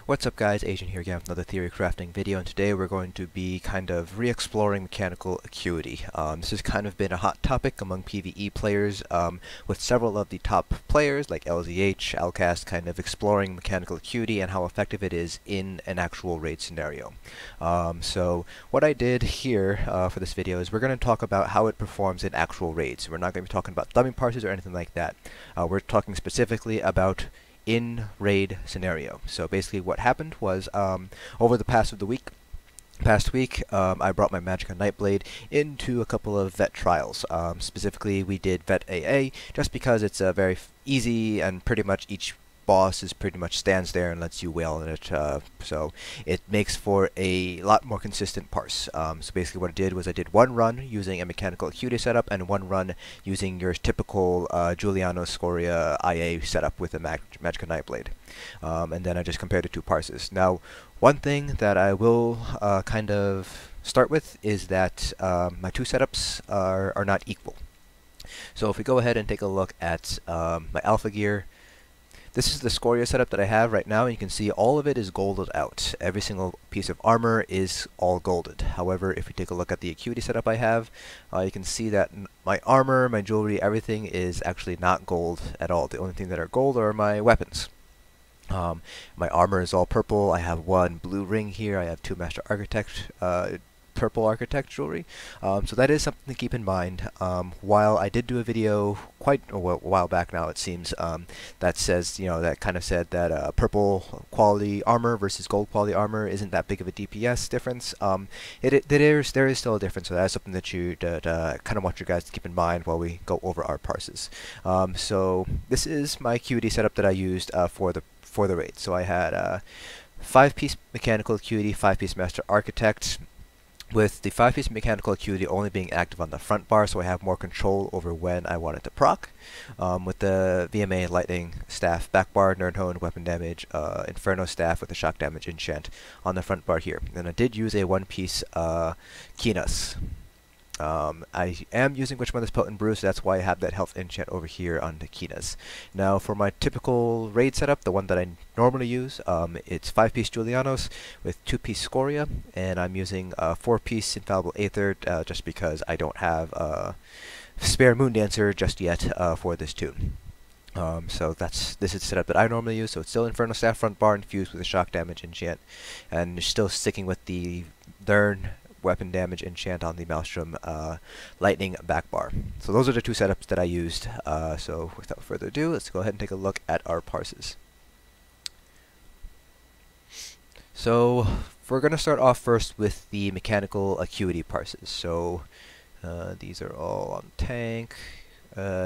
What's up guys, Asian here again with another theory crafting video, and today we're going to be kind of re-exploring mechanical acuity. This has kind of been a hot topic among PvE players, with several of the top players like LZH, Alcast kind of exploring mechanical acuity and how effective it is in an actual raid scenario. So what I did here for this video is we're going to talk about how it performs in actual raids. We're not going to be talking about dummy parses or anything like that. We're talking specifically about in raid scenario. So basically what happened was over the past week, I brought my Magicka Nightblade into a couple of vet trials. Specifically we did vet AA just because it's very easy and pretty much each boss is pretty much stands there and lets you wail in it, so it makes for a lot more consistent parse. So basically what I did was I did one run using a Mechanical Acuity setup and one run using your typical Julianos Scoria IA setup with a Magicka Nightblade. And then I just compared the two parses. Now one thing that I will kind of start with is that my two setups are not equal. So if we go ahead and take a look at my alpha gear, this is the Scoria setup that I have right now, and you can see all of it is golded out. Every single piece of armor is all golded. However, if we take a look at the Acuity setup I have, you can see that my armor, my jewelry, everything is actually not gold at all. The only thing that are gold are my weapons. My armor is all purple. I have one blue ring here. I have two Master Architect purple architect jewelry, so that is something to keep in mind. While I did do a video quite a while back now, it seems, that says, that kind of said that purple quality armor versus gold quality armor isn't that big of a DPS difference. There is still a difference, so that's something that you kind of want you guys to keep in mind while we go over our parses. So this is my Acuity setup that I used for the raid. So I had 5-piece Mechanical Acuity, 5-piece Master Architect, with the 5-piece Mechanical Acuity only being active on the front bar, so I have more control over when I want it to proc. With the VMA Lightning Staff back bar, Nerdhone weapon damage, Inferno Staff with the shock damage enchant on the front bar here. And I did use a 1-piece Kinas. I am using Witchmother's Potent Brew, so that's why I have that health enchant over here on the Kinas. Now for my typical raid setup, the one that I normally use, it's 5-piece Julianos with 2-piece Scoria, and I'm using 4-piece Infallible Aether just because I don't have spare Moon Dancer just yet for this tune. So this is the setup that I normally use, so it's still Inferno Staff front bar infused with a shock damage enchant, and still sticking with the Thurn weapon damage enchant on the Maelstrom lightning back bar. So those are the two setups that I used. So without further ado, let's go ahead and take a look at our parses. So we're going to start off first with the Mechanical Acuity parses. So these are all on tank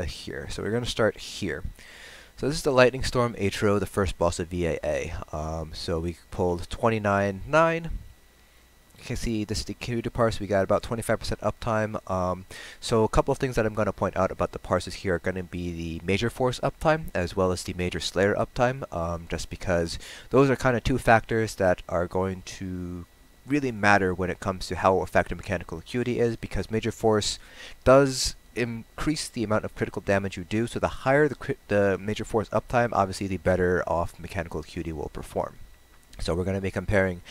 here. So we're going to start here. So this is the Lightning Storm Atro, the first boss of VAA. So we pulled 29.9. You can see this is the Acuity parse. We got about 25% uptime. So a couple of things that I'm going to point out about the parses here are going to be the Major Force uptime as well as the Major Slayer uptime, just because those are kind of two factors that are going to really matter when it comes to how effective Mechanical Acuity is, because Major Force does increase the amount of critical damage you do, so the higher the Major Force uptime, obviously the better off Mechanical Acuity will perform. So we're going to be comparing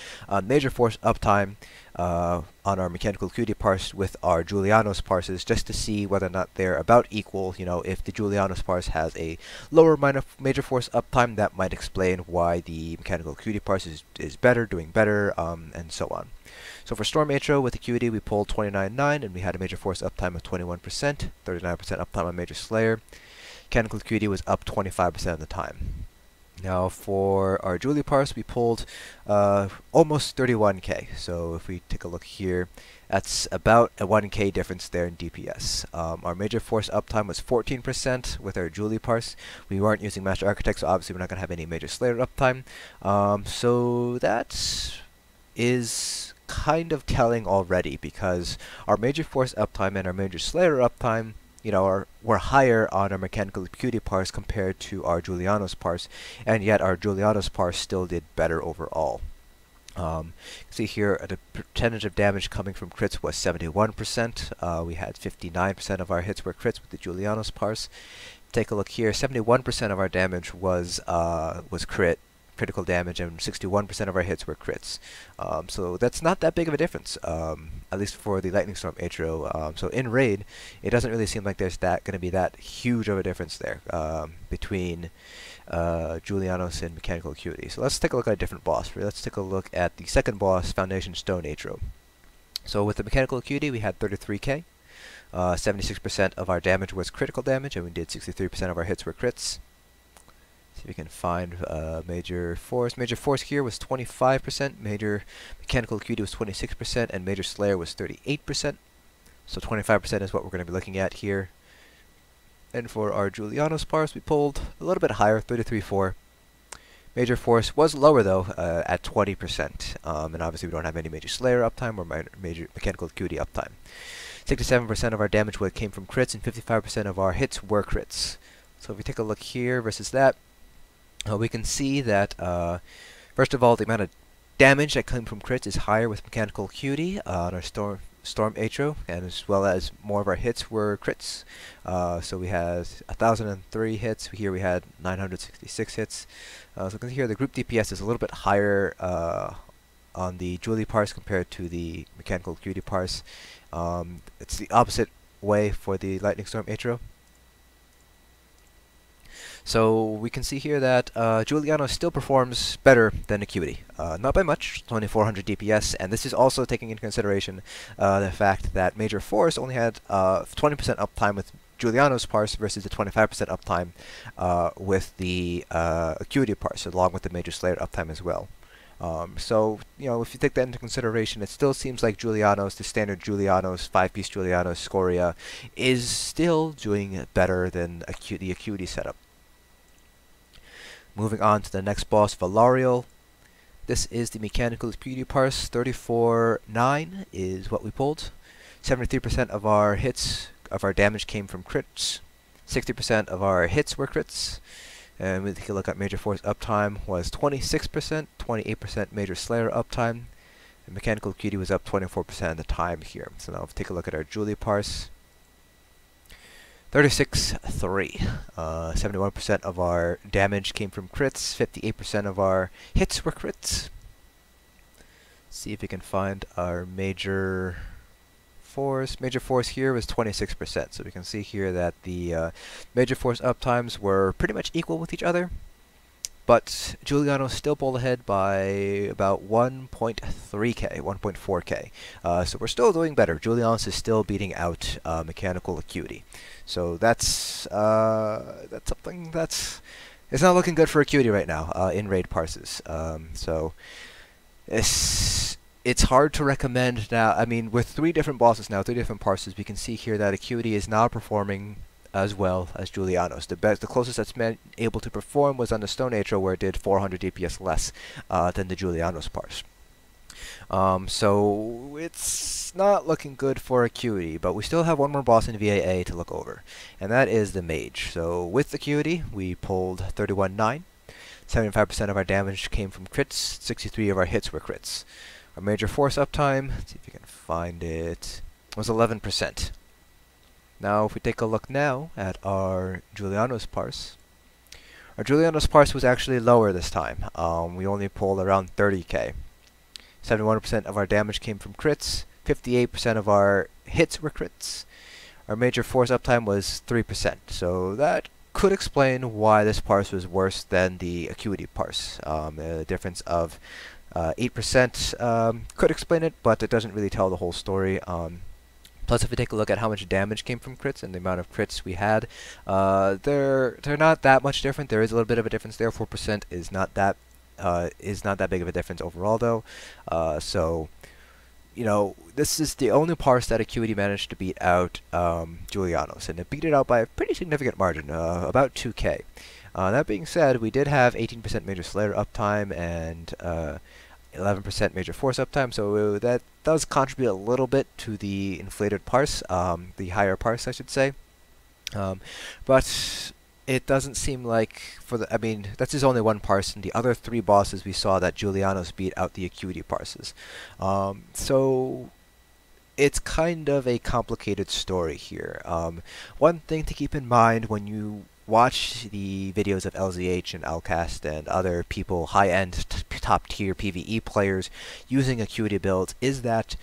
Major Force uptime on our Mechanical Acuity parse with our Julianos parses, just to see whether or not they're about equal. If the Julianos parse has a lower Major Force uptime, that might explain why the Mechanical Acuity parse is better, doing better, and so on. So for Storm Atro with Acuity, we pulled 29.9, and we had a Major Force uptime of 21%, 39% uptime on Major Slayer. Mechanical Acuity was up 25% of the time. Now for our Julie parse, we pulled almost 31k. So if we take a look here, that's about a 1k difference there in DPS. Our Major Force uptime was 14% with our Julie parse. We weren't using Master Architect, so obviously we're not going to have any Major Slayer uptime. So that is kind of telling already, because our Major Force uptime and our Major Slayer uptime were higher on our Mechanical Acuity parse compared to our Julianos parse, and yet our Julianos parse still did better overall. You can see here the percentage of damage coming from crits was 71%. We had 59% of our hits were crits with the Julianos parse. Take a look here, 71% of our damage was crit, critical damage, and 61% of our hits were crits. So that's not that big of a difference, at least for the Lightning Storm Atro. So in Raid, it doesn't really seem like there's going to be that huge of a difference there between Julianos and Mechanical Acuity. So let's take a look at a different boss. Let's take a look at the second boss, Foundation Stone Atro. So with the Mechanical Acuity, we had 33k. 76% of our damage was critical damage, and we did 63% of our hits were crits. See if we can find Major Force. Major Force here was 25%, Major Mechanical Acuity was 26%, and Major Slayer was 38%. So 25% is what we're going to be looking at here. And for our Julianos parse, we pulled a little bit higher, 33.4. Major Force was lower though, at 20%. And obviously we don't have any Major Slayer uptime or Major Mechanical Acuity uptime. 67% of our damage came from crits, and 55% of our hits were crits. So if we take a look here versus that, we can see that, first of all, the amount of damage that came from crits is higher with Mechanical Acuity on our Storm Atro, and as well as more of our hits were crits. So we had 1,003 hits. Here we had 966 hits. So you can see here the group DPS is a little bit higher on the Julie parse compared to the Mechanical Acuity parse. It's the opposite way for the Lightning Storm Atro. So we can see here that Julianos still performs better than Acuity. Not by much, 2400 DPS, and this is also taking into consideration the fact that Major Force only had 20% uptime with Julianos parse versus the 25% uptime with the Acuity parse, along with the Major Slayer uptime as well. So, you know, if you take that into consideration, it still seems like Julianos, the standard Julianos, 5-piece Julianos, Scoria, is still doing better than the Acuity setup. Moving on to the next boss, Valarial. This is the Mechanical Acuity parse. 34.9 is what we pulled. 73% of our hits, of our damage came from crits. 60% of our hits were crits. And we take a look at Major Force uptime was 26%, 28% Major Slayer uptime, and Mechanical Acuity was up 24% of the time here. So now if we take a look at our Julie parse, 36.3. 71% of our damage came from crits, 58% of our hits were crits. See if we can find our Major Force. Major Force here was 26%, so we can see here that the Major Force uptimes were pretty much equal with each other, but Julianos still pulled ahead by about 1.3k, 1.4k. So we're still doing better. Julianos is still beating out Mechanical Acuity. So that's something it's not looking good for Acuity right now in raid parses. So it's hard to recommend now. I mean, with 3 different bosses now, 3 different parses, we can see here that Acuity is now performing as well as Julianos. The closest that's been able to perform was on the Stone Atro, where it did 400 DPS less than the Julianos parse. So it's not looking good for Acuity, but we still have one more boss in VAA to look over, and that is the Mage. So with Acuity, we pulled 31.9. 75% of our damage came from crits, 63 of our hits were crits. Our Major Force uptime, let's see if you can find it, was 11%. Now if we take a look now at our Julianos parse, our Julianos parse was actually lower this time. We only pulled around 30k. 71% of our damage came from crits, 58% of our hits were crits. Our Major Force uptime was 3%, so that could explain why this parse was worse than the Acuity parse. A difference of 8% could explain it, but it doesn't really tell the whole story. Plus, if we take a look at how much damage came from crits and the amount of crits we had, they're not that much different. There is a little bit of a difference there. 4% is not that big of a difference overall, though. So, you know, this is the only parse that Acuity managed to beat out Julianos, and it beat it out by a pretty significant margin, about 2k. That being said, we did have 18% Major Slayer uptime and 11% Major Force uptime, so that does contribute a little bit to the inflated parse, the higher parse, I should say. But it doesn't seem like, I mean, that's just only one parse, and the other 3 bosses we saw that Julianos beat out the Acuity parses. So it's kind of a complicated story here. One thing to keep in mind when watch the videos of LZH and Outcast and other people, high-end, top-tier PvE players using Acuity builds, is that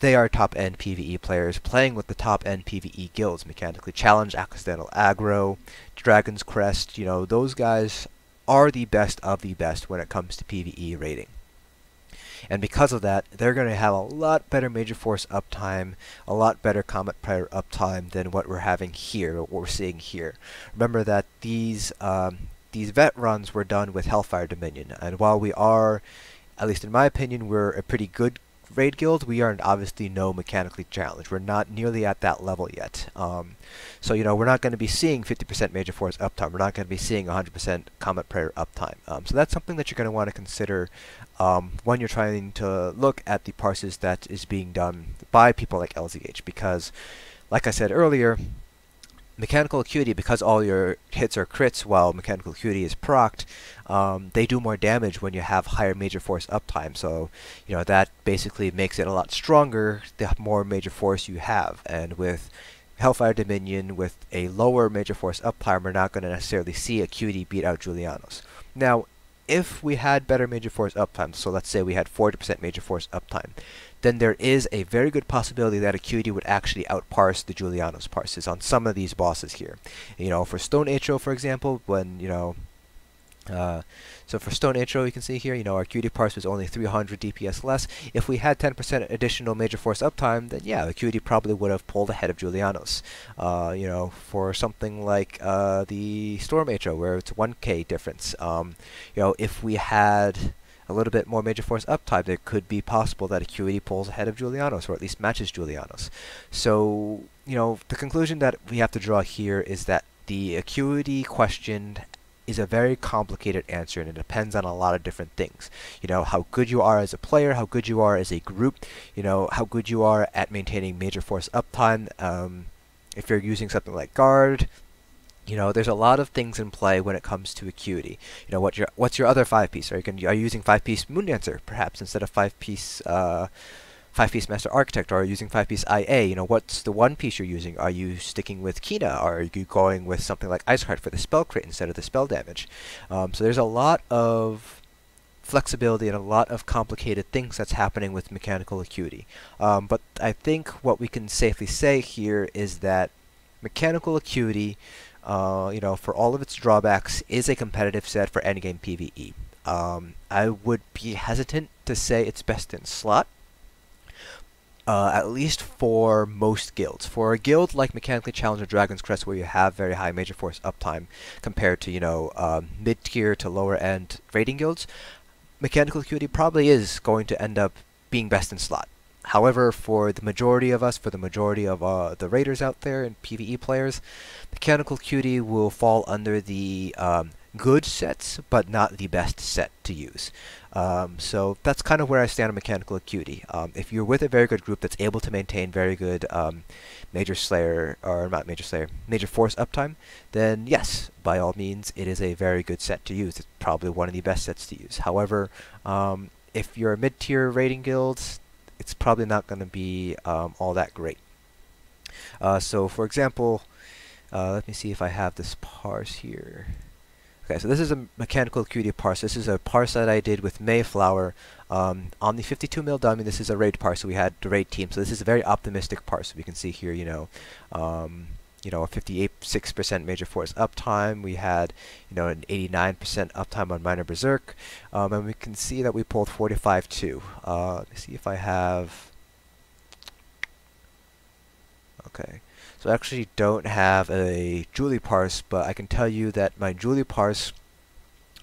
they are top-end PvE players playing with the top-end PvE guilds. Mechanically Challenged, Accidental Aggro, Dragon's Crest, you know, those guys are the best of the best when it comes to PvE rating. And because of that, they're going to have a lot better Major Force uptime, a lot better Comet Prayer uptime than what we're having here, what we're seeing here. Remember that these vet runs were done with Hellfire Dominion, and while we are, at least in my opinion, we're a pretty good raid guild, we are obviously no Mechanically Challenged. We're not nearly at that level yet. So, you know, we're not going to be seeing 50% Major Force uptime. We're not going to be seeing 100% Comet Prayer uptime. So that's something that you're going to want to consider when you're trying to look at the parses that is being done by people like LZH. Because, like I said earlier, Mechanical Acuity, because all your hits are crits while Mechanical Acuity is procced, they do more damage when you have higher Major Force uptime. So, you know, that basically makes it a lot stronger the more Major Force you have. And with Hellfire Dominion, with a lower Major Force uptime, we're not going to necessarily see Acuity beat out Julianos. Now, if we had better Major Force uptime, so let's say we had 40% Major Force uptime, then there is a very good possibility that Acuity would actually outparse the Julianos parses on some of these bosses here. You know, for Stone Atro, for example, when, you know, so for Stone Atro, you can see here, you know, our Acuity parse was only 300 DPS less. If we had 10% additional Major Force uptime, then yeah, Acuity probably would have pulled ahead of Julianos. You know, for something like the Storm Atro, where it's 1k difference, you know, if we had a little bit more Major Force uptime, it could be possible that Acuity pulls ahead of Julianos, or at least matches Julianos. So, you know, the conclusion that we have to draw here is that the Acuity question is a very complicated answer, and it depends on a lot of different things. You know, how good you are as a player, how good you are as a group, you know, how good you are at maintaining Major Force uptime. If you're using something like Guard, you know, there's a lot of things in play when it comes to Acuity. You know, what's your other 5-piece? Are you using 5-piece Moon Dancer, perhaps, instead of 5-piece 5-piece Master Architect, or are you using 5-piece IA? You know, what's the 1-piece you're using? Are you sticking with Kina? Are you going with something like Iceheart for the spell crit instead of the spell damage? So there's a lot of flexibility and a lot of complicated things that's happening with Mechanical Acuity. But I think what we can safely say here is that Mechanical Acuity, you know, for all of its drawbacks, is a competitive set for endgame PvE. I would be hesitant to say it's best in slot. At least for most guilds. For a guild like Mechanically Challenged or Dragon's Crest, where you have very high Major Force uptime compared to, you know, mid-tier to lower-end raiding guilds, Mechanical Acuity probably is going to end up being best in slot. However, for the majority of us, for the majority of the raiders out there and PvE players, Mechanical Acuity will fall under the good sets, but not the best set to use. So that's kind of where I stand on Mechanical Acuity. If you're with a very good group that's able to maintain very good Major Force uptime, then yes, by all means, it is a very good set to use. It's probably one of the best sets to use. However, if you're a mid-tier raiding guild, it's probably not going to be all that great. So for example, let me see if I have this parse here. Okay, so this is a Mechanical Acuity parse. This is a parse that I did with Mayflower on the 52 mil dummy. This is a raid parse, so we had the raid team. So this is a very optimistic parse. We can see here, you know, a 58.6% Major Force uptime. We had, you know, an 89% uptime on Minor Berserk, and we can see that we pulled 45.2. Let me see if I have. Okay. So I actually don't have a Julie parse, but I can tell you that my Julie parse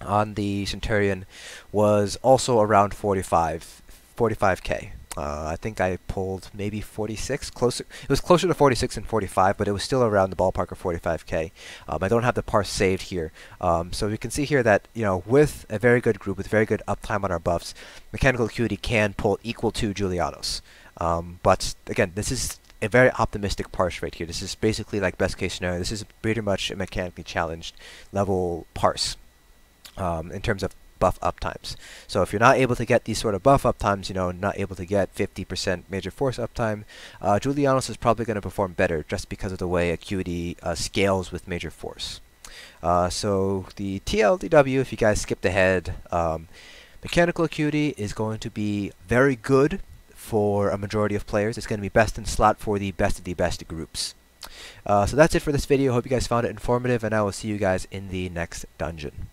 on the Centurion was also around 45k. I think I pulled maybe 46, closer. It was closer to 46 and 45, but it was still around the ballpark of 45k. I don't have the parse saved here, so we can see here that, you know, with a very good group with very good uptime on our buffs, Mechanical Acuity can pull equal to Julianos. But again, this is a very optimistic parse right here. This is basically like best case scenario. This is pretty much a Mechanically Challenged level parse in terms of buff uptimes. So if you're not able to get these sort of buff uptimes, you know, not able to get 50% Major Force uptime, Julianos is probably going to perform better just because of the way Acuity scales with Major Force. So the TLDW, if you guys skipped ahead, Mechanical Acuity is going to be very good for a majority of players. It's going to be best in slot for the best of the best groups. So that's it for this video. Hope you guys found it informative, and I will see you guys in the next dungeon.